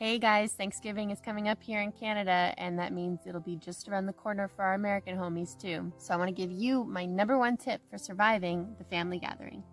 Hey guys, Thanksgiving is coming up here in Canada, and that means it'll be just around the corner for our American homies too. So I want to give you my number one tip for surviving the family gathering.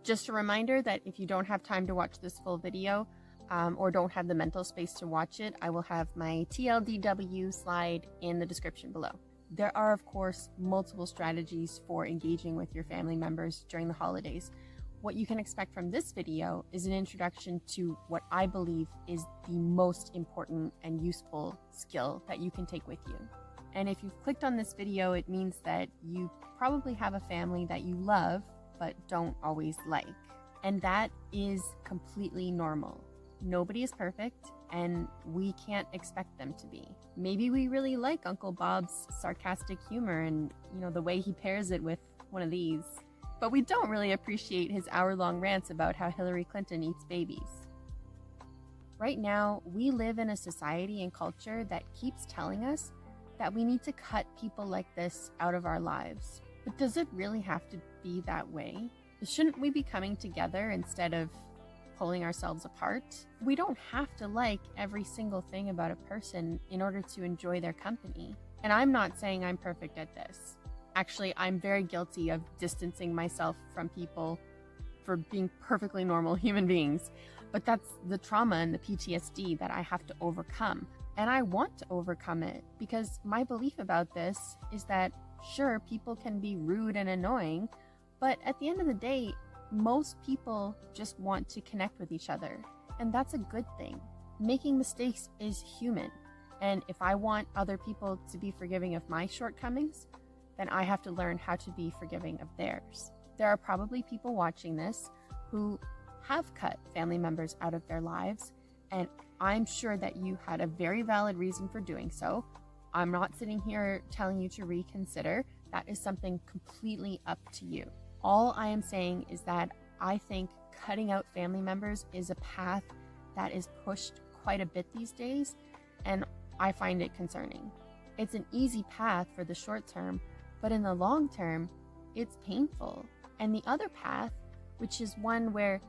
Just a reminder that if you don't have time to watch this full video, or don't have the mental space to watch it, I will have my TLDW slide in the description below. There are, of course, multiple strategies for engaging with your family members during the holidays. What you can expect from this video is an introduction to what I believe is the most important and useful skill that you can take with you. And if you've clicked on this video, it means that you probably have a family that you love, but don't always like. And that is completely normal. Nobody is perfect, and we can't expect them to be. Maybe we really like Uncle Bob's sarcastic humor and, the way he pairs it with one of these. But we don't really appreciate his hour-long rants about how Hillary Clinton eats babies. Right now, we live in a society and culture that keeps telling us that we need to cut people like this out of our lives. But does it really have to be that way? Shouldn't we be coming together instead of pulling ourselves apart? We don't have to like every single thing about a person in order to enjoy their company. And I'm not saying I'm perfect at this. Actually, I'm very guilty of distancing myself from people for being perfectly normal human beings. But that's the trauma and the PTSD that I have to overcome. And I want to overcome it because my belief about this is that, sure, people can be rude and annoying, but at the end of the day, most people just want to connect with each other. And that's a good thing. Making mistakes is human. And if I want other people to be forgiving of my shortcomings, then I have to learn how to be forgiving of theirs. There are probably people watching this who have cut family members out of their lives, and I'm sure that you had a very valid reason for doing so. I'm not sitting here telling you to reconsider. That is something completely up to you. All I am saying is that I think cutting out family members is a path that is pushed quite a bit these days, and I find it concerning. It's an easy path for the short term, but in the long term, it's painful. And the other path, which is one where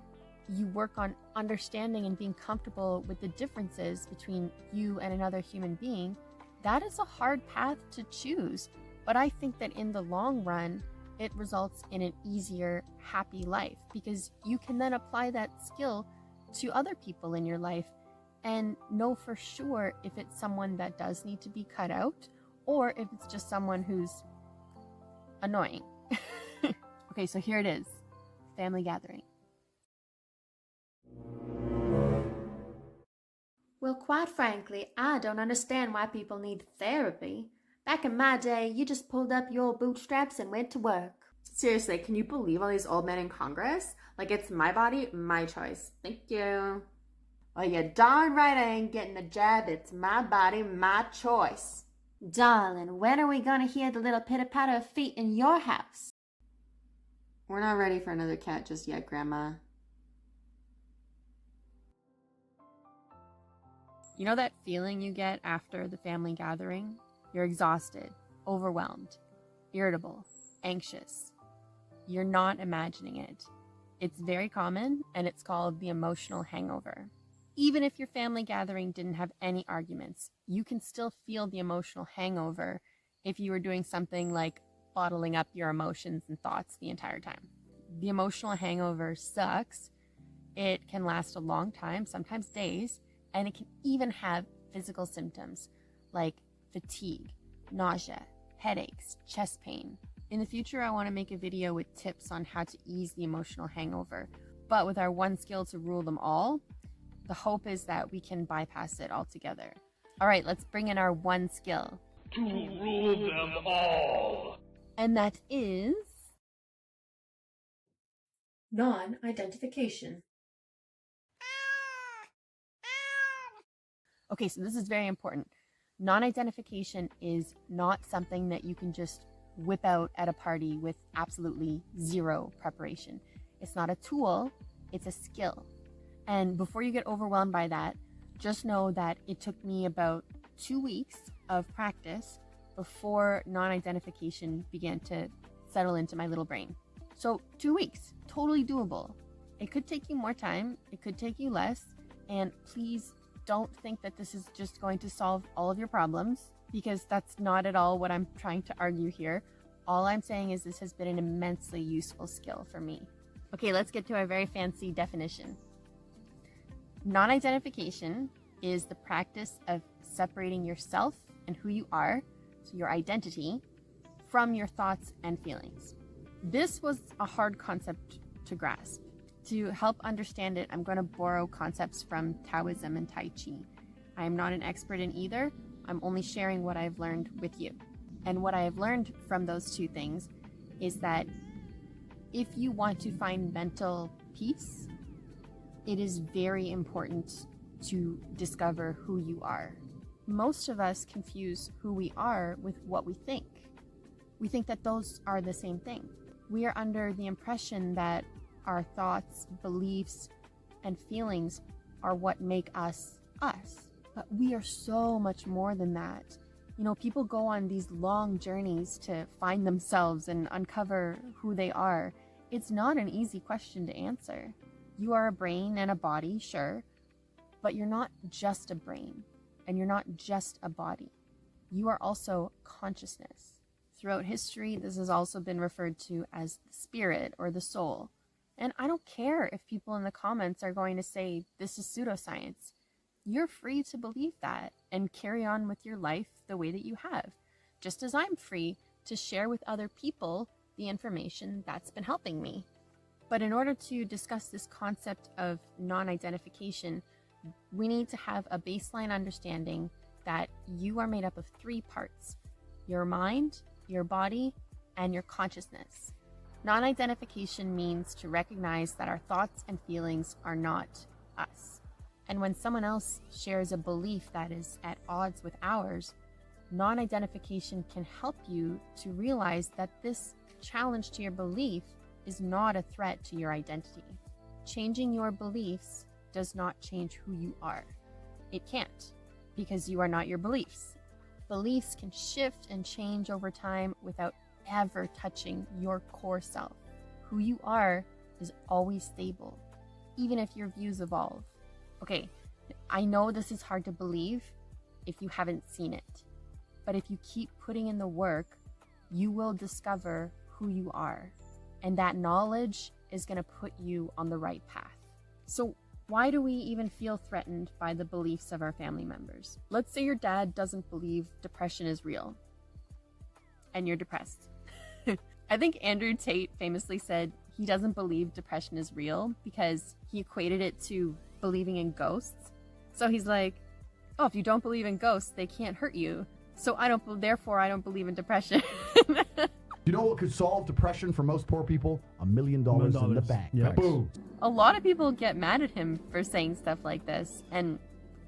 you work on understanding and being comfortable with the differences between you and another human being, that is a hard path to choose. But I think that in the long run, it results in an easier, happy life because you can then apply that skill to other people in your life and know for sure if it's someone that does need to be cut out or if it's just someone who's annoying. Okay, so here it is. Family gathering. Well, quite frankly, I don't understand why people need therapy. Back in my day, you just pulled up your bootstraps and went to work. Seriously, can you believe all these old men in Congress? Like, it's my body, my choice. Thank you. Well, you're darn right I ain't getting the jab. It's my body, my choice. Darling, when are we gonna hear the little pitter-patter of feet in your house? We're not ready for another cat just yet, Grandma. You know that feeling you get after the family gathering? You're exhausted, overwhelmed, irritable, anxious. You're not imagining it. It's very common, and it's called the emotional hangover. Even if your family gathering didn't have any arguments, you can still feel the emotional hangover if you were doing something like bottling up your emotions and thoughts the entire time. The emotional hangover sucks. It can last a long time, sometimes days, and it can even have physical symptoms like fatigue, nausea, headaches, chest pain. In the future, I want to make a video with tips on how to ease the emotional hangover. But with our one skill to rule them all, the hope is that we can bypass it altogether. All right, let's bring in our one skill. To rule them all. And that is Non-identification. Okay, so this is very important. Non-identification is not something that you can just whip out at a party with absolutely zero preparation. It's not a tool, it's a skill. And before you get overwhelmed by that, just know that it took me about 2 weeks of practice before non-identification began to settle into my little brain. So 2 weeks totally doable. It could take you more time, it could take you less, and please don't think that this is just going to solve all of your problems, because that's not at all what I'm trying to argue here. All I'm saying is this has been an immensely useful skill for me. Okay, let's get to our very fancy definition. Non-identification is the practice of separating yourself and who you are, so your identity, from your thoughts and feelings. This was a hard concept to grasp. To help understand it, I'm going to borrow concepts from Taoism and Tai Chi. I am not an expert in either. I'm only sharing what I've learned with you. And what I have learned from those two things is that if you want to find mental peace, it is very important to discover who you are. Most of us confuse who we are with what we think. We think that those are the same thing. We are under the impression that our thoughts, beliefs, and feelings are what make us us. But we are so much more than that. You know, people go on these long journeys to find themselves and uncover who they are. It's not an easy question to answer. You are a brain and a body, sure, but you're not just a brain, and you're not just a body. You are also consciousness. Throughout history, this has also been referred to as the spirit or the soul. And I don't care if people in the comments are going to say this is pseudoscience. You're free to believe that and carry on with your life the way that you have, just as I'm free to share with other people the information that's been helping me. But in order to discuss this concept of non-identification, we need to have a baseline understanding that you are made up of three parts: your mind, your body, and your consciousness. Non-identification means to recognize that our thoughts and feelings are not us. And when someone else shares a belief that is at odds with ours, non-identification can help you to realize that this challenge to your belief is not a threat to your identity. Changing your beliefs does not change who you are. It can't, because you are not your beliefs. Beliefs can shift and change over time without ever touching your core self. Who you are is always stable, even if your views evolve. Okay, I know this is hard to believe if you haven't seen it, but if you keep putting in the work, you will discover who you are, and that knowledge is going to put you on the right path. So why do we even feel threatened by the beliefs of our family members? Let's say your dad doesn't believe depression is real, and you're depressed. I think Andrew Tate famously said he doesn't believe depression is real because he equated it to believing in ghosts. So he's like, oh, if you don't believe in ghosts, they can't hurt you. So therefore I don't believe in depression. You know what could solve depression for most poor people? $1 million in the bank. Yeah. Boom. A lot of people get mad at him for saying stuff like this, and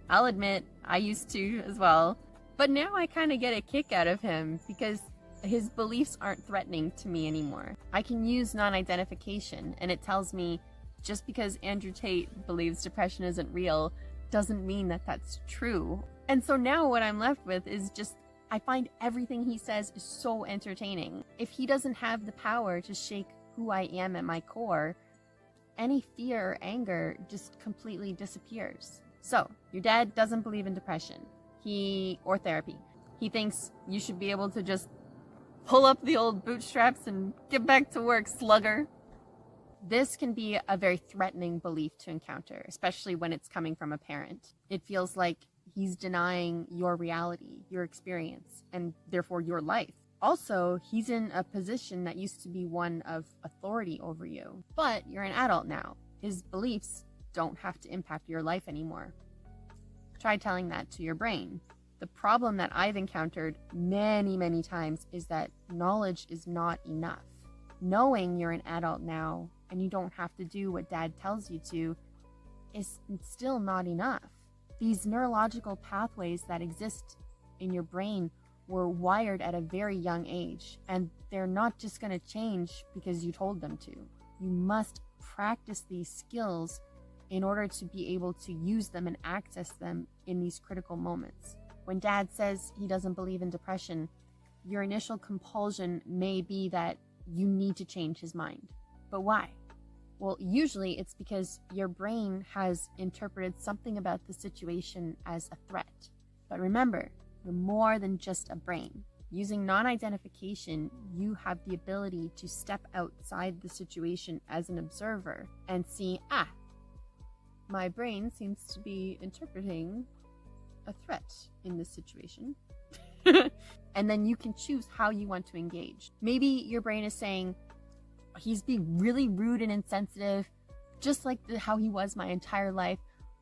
I'll admit I used to as well. But now I kind of get a kick out of him because his beliefs aren't threatening to me anymore. I can use non-identification, and it tells me just because Andrew Tate believes depression isn't real doesn't mean that that's true. And so now what I'm left with is just, I find everything he says is so entertaining. If he doesn't have the power to shake who I am at my core, any fear or anger just completely disappears. So, your dad doesn't believe in depression or therapy. He thinks you should be able to just pull up the old bootstraps and get back to work, slugger. This can be a very threatening belief to encounter, especially when it's coming from a parent. It feels like he's denying your reality, your experience, and therefore your life. Also, he's in a position that used to be one of authority over you, but you're an adult now. His beliefs don't have to impact your life anymore. Try telling that to your brain. The problem that I've encountered many, many times is that knowledge is not enough. Knowing you're an adult now and you don't have to do what dad tells you to is still not enough. These neurological pathways that exist in your brain were wired at a very young age, and they're not just going to change because you told them to. You must practice these skills in order to be able to use them and access them in these critical moments. When dad says he doesn't believe in depression, your initial compulsion may be that you need to change his mind. But why? Well, usually it's because your brain has interpreted something about the situation as a threat. But remember, you're more than just a brain. Using non-identification, you have the ability to step outside the situation as an observer and see, my brain seems to be interpreting a threat in this situation. And then you can choose how you want to engage. Maybe your brain is saying, he's being really rude and insensitive, just like how he was my entire life.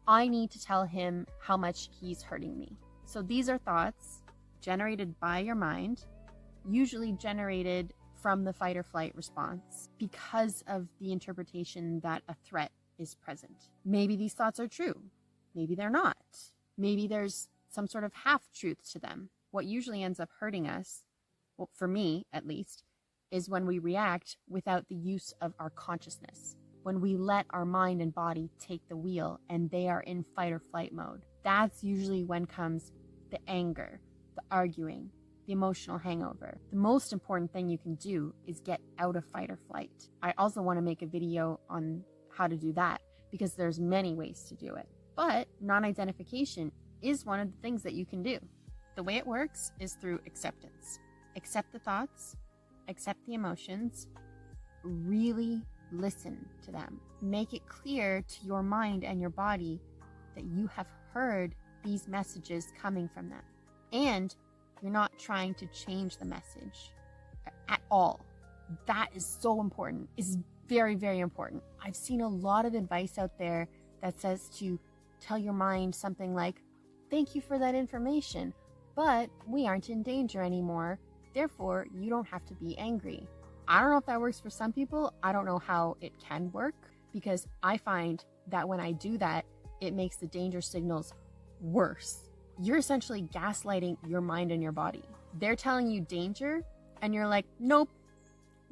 I need to tell him how much he's hurting me. So these are thoughts generated by your mind, usually generated from the fight or flight response because of the interpretation that a threat is present. Maybe these thoughts are true. Maybe they're not. Maybe there's some sort of half-truth to them. What usually ends up hurting us, well, for me at least, is when we react without the use of our consciousness. When we let our mind and body take the wheel and they are in fight or flight mode. That's usually when comes the anger, the arguing, the emotional hangover. The most important thing you can do is get out of fight or flight. I also want to make a video on how to do that because there's many ways to do it. But non-identification is one of the things that you can do. The way it works is through acceptance. Accept the thoughts, accept the emotions, really listen to them. Make it clear to your mind and your body that you have heard these messages coming from them. And you're not trying to change the message at all. That is so important. It's very, very important. I've seen a lot of advice out there that says to tell your mind something like, thank you for that information, but we aren't in danger anymore. Therefore, you don't have to be angry. I don't know if that works for some people. I don't know how it can work because I find that when I do that, it makes the danger signals worse. You're essentially gaslighting your mind and your body. They're telling you danger and you're like, nope,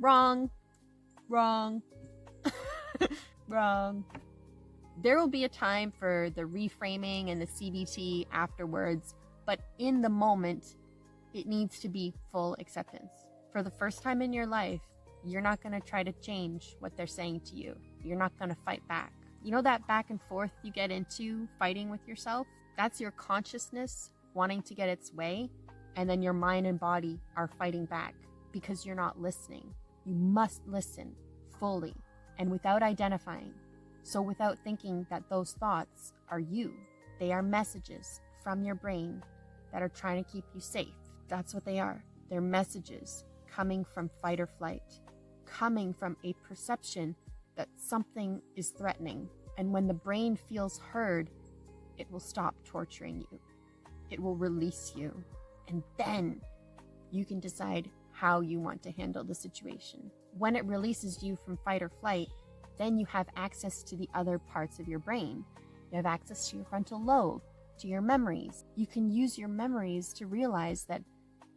wrong, wrong, wrong. There will be a time for the reframing and the CBT afterwards, but in the moment, it needs to be full acceptance. For the first time in your life, you're not going to try to change what they're saying to you. You're not going to fight back. You know that back and forth you get into fighting with yourself? That's your consciousness wanting to get its way, and then your mind and body are fighting back because you're not listening. You must listen fully and without identifying. So without thinking that those thoughts are you. They are messages from your brain that are trying to keep you safe. That's what they are. They're messages coming from fight or flight, coming from a perception that something is threatening. And when the brain feels heard, it will stop torturing you. It will release you. And then you can decide how you want to handle the situation. When it releases you from fight or flight, then you have access to the other parts of your brain. You have access to your frontal lobe, to your memories. You can use your memories to realize that,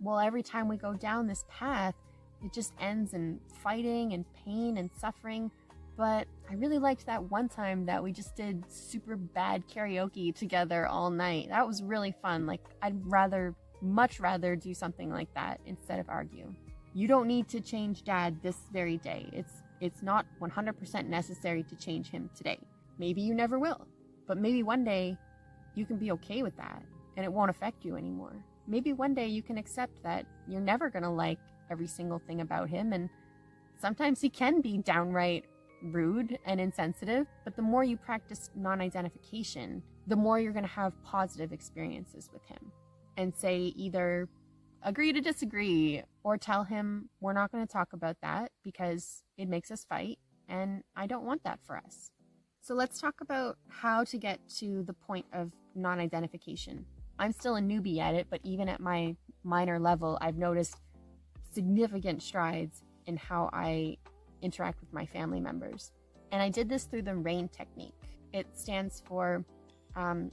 well, every time we go down this path, it just ends in fighting and pain and suffering. But I really liked that one time that we just did super bad karaoke together all night. That was really fun. Like, I'd much rather do something like that instead of argue. You don't need to change Dad this very day. It's not 100% necessary to change him today. Maybe you never will, but maybe one day you can be okay with that and it won't affect you anymore. Maybe one day you can accept that you're never going to like every single thing about him, and sometimes he can be downright rude and insensitive, but the more you practice non-identification, the more you're going to have positive experiences with him. And say either agree to disagree or tell him we're not going to talk about that because it makes us fight and I don't want that for us. So let's talk about how to get to the point of non-identification. I'm still a newbie at it, but even at my minor level, I've noticed significant strides in how I interact with my family members. And I did this through the RAIN technique. It stands for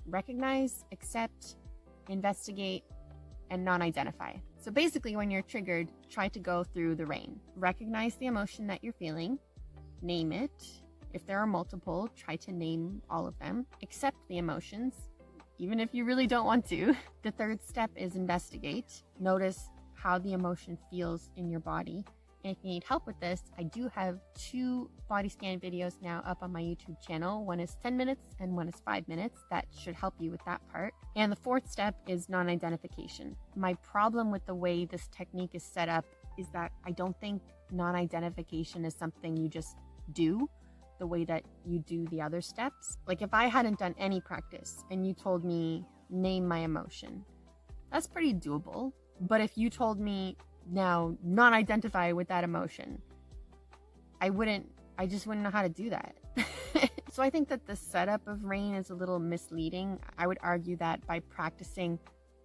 recognize, accept, investigate, and non-identify. So basically, when you're triggered, try to go through the RAIN. Recognize the emotion that you're feeling, name it. If there are multiple, try to name all of them. Accept the emotions, even if you really don't want to. The third step is investigate. Notice how the emotion feels in your body And if you need help with this, I do have 2 body scan videos now up on my YouTube channel. One is 10 minutes and one is 5 minutes. That should help you with that part. And the 4th step is non-identification. My problem with the way this technique is set up is that I don't think non-identification is something you just do the way that you do the other steps. Like if I hadn't done any practice and you told me, name my emotion, that's pretty doable. But if you told me, now non-identify with that emotion, I just wouldn't know how to do that. So I think that the setup of RAIN is a little misleading. I would argue that by practicing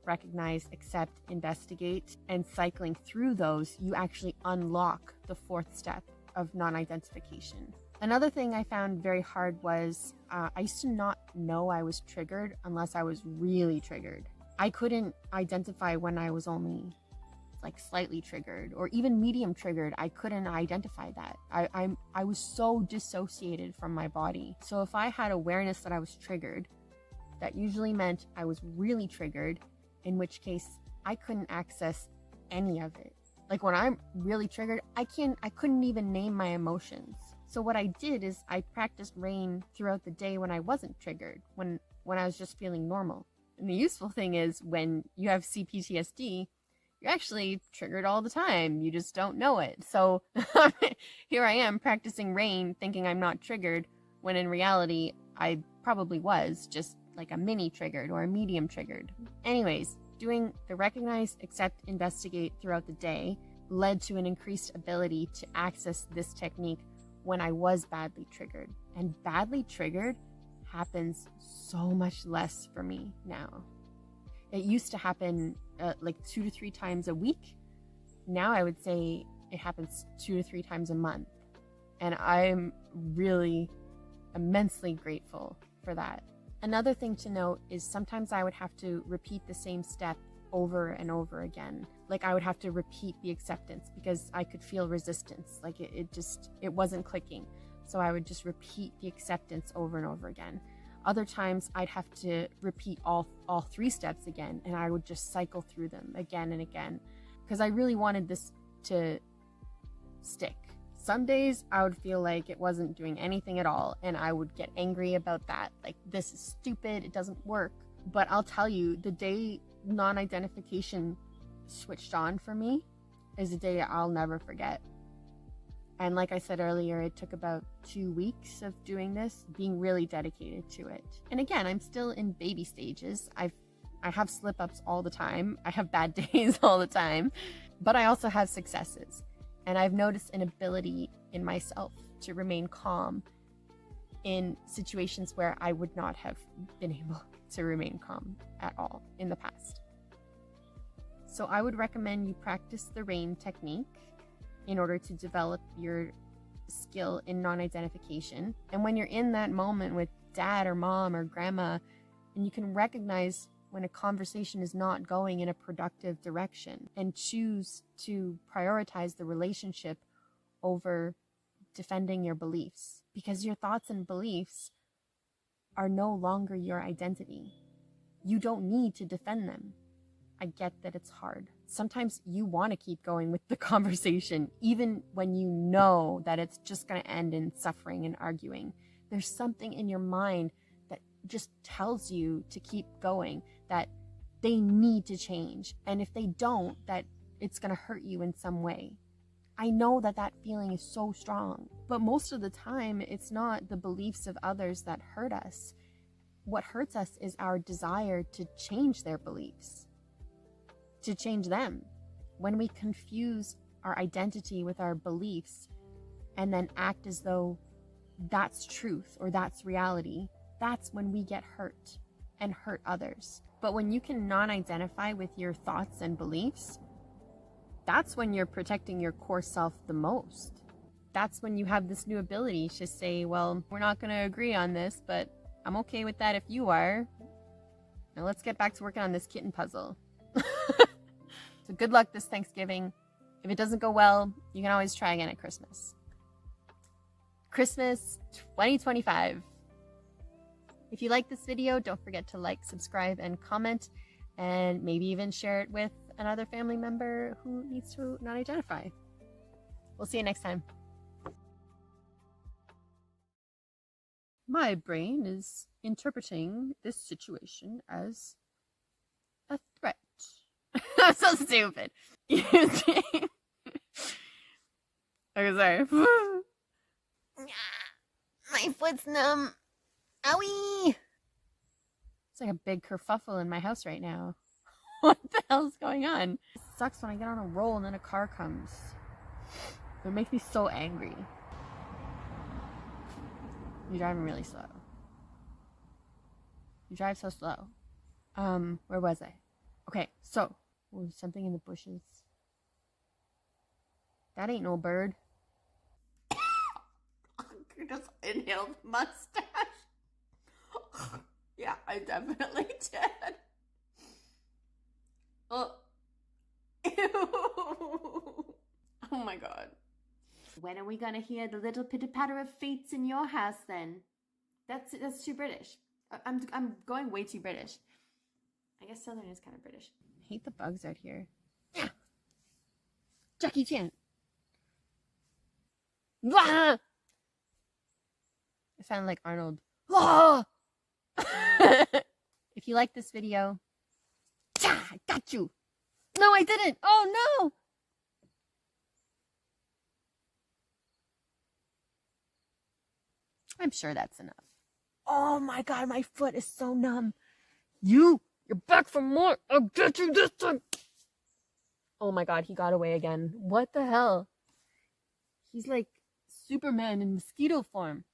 recognize, accept, investigate, and cycling through those, you actually unlock the 4th step of non-identification. Another thing I found very hard was I used to not know I was triggered unless I was really triggered. I couldn't identify when I was only like slightly triggered or even medium triggered. I couldn't identify that. I was so dissociated from my body. So if I had awareness that I was triggered, that usually meant I was really triggered, in which case I couldn't access any of it. Like when I'm really triggered, I couldn't even name my emotions. So what I did is I practiced RAIN throughout the day when I wasn't triggered, when I was just feeling normal. And the useful thing is when you have c-ptsd, you're actually triggered all the time. You just don't know it. So here I am practicing RAIN thinking I'm not triggered, when in reality, I probably was just like a mini triggered or a medium triggered. Anyways, doing the recognize, accept, investigate throughout the day led to an increased ability to access this technique when I was badly triggered. And badly triggered happens so much less for me now. It used to happen like 2 to 3 times a week. Now I would say it happens 2 to 3 times a month. And I'm really immensely grateful for that. Another thing to note is sometimes I would have to repeat the same step over and over again. Like I would have to repeat the acceptance because I could feel resistance. Like it wasn't clicking. So I would just repeat the acceptance over and over again. Other times I'd have to repeat all 3 steps again, and I would just cycle through them again and again because I really wanted this to stick. Some days I would feel like it wasn't doing anything at all, and I would get angry about that. Like, this is stupid, it doesn't work. But I'll tell you, the day non-identification switched on for me is a day I'll never forget. And like I said earlier, it took about 2 weeks of doing this, being really dedicated to it. And again, I'm still in baby stages. I have slip-ups all the time. I have bad days all the time. But I also have successes. And I've noticed an ability in myself to remain calm in situations where I would not have been able to remain calm at all in the past. So I would recommend you practice the RAIN technique in order to develop your skill in non-identification. And when you're in that moment with dad or mom or grandma, and you can recognize when a conversation is not going in a productive direction and choose to prioritize the relationship over defending your beliefs, because your thoughts and beliefs are no longer your identity. You don't need to defend them. I get that it's hard. Sometimes you want to keep going with the conversation, even when you know that it's just going to end in suffering and arguing. There's something in your mind that just tells you to keep going, that they need to change. And if they don't, that it's going to hurt you in some way. I know that that feeling is so strong, but most of the time, it's not the beliefs of others that hurt us. What hurts us is our desire to change their beliefs, to change them. When we confuse our identity with our beliefs and then act as though that's truth or that's reality, that's when we get hurt and hurt others. But when you can non-identify with your thoughts and beliefs, that's when you're protecting your core self the most. That's when you have this new ability to say, well, we're not going to agree on this, but I'm okay with that if you are. Now let's get back to working on this kitten puzzle. So good luck this Thanksgiving. If it doesn't go well, you can always try again at Christmas. Christmas 2025. If you like this video, don't forget to like, subscribe, and comment, and maybe even share it with another family member who needs to not identify. We'll see you next time. My brain is interpreting this situation as a threat. I'm so stupid. Okay, sorry. My foot's numb. Owie! It's like a big kerfuffle in my house right now. What the hell's going on? It sucks when I get on a roll and then a car comes. It makes me so angry. You're driving really slow. You drive so slow. Where was I? Okay, so, something in the bushes. That ain't no bird. You just inhaled mustache. Yeah, I definitely did. Oh. Ew. Oh my god. When are we gonna hear the little pitter patter of feet in your house then? That's too British. I'm going way too British. I guess Southern is kind of British. I hate the bugs out here. Yeah. Jackie Chan. Wah! I sound like Arnold. Wah! If you like this video, I got you. No, I didn't. Oh no. I'm sure that's enough. Oh my god, my foot is so numb. You're back for more. I'll get you this time. Oh my god, he got away again. What the hell? He's like Superman in mosquito form.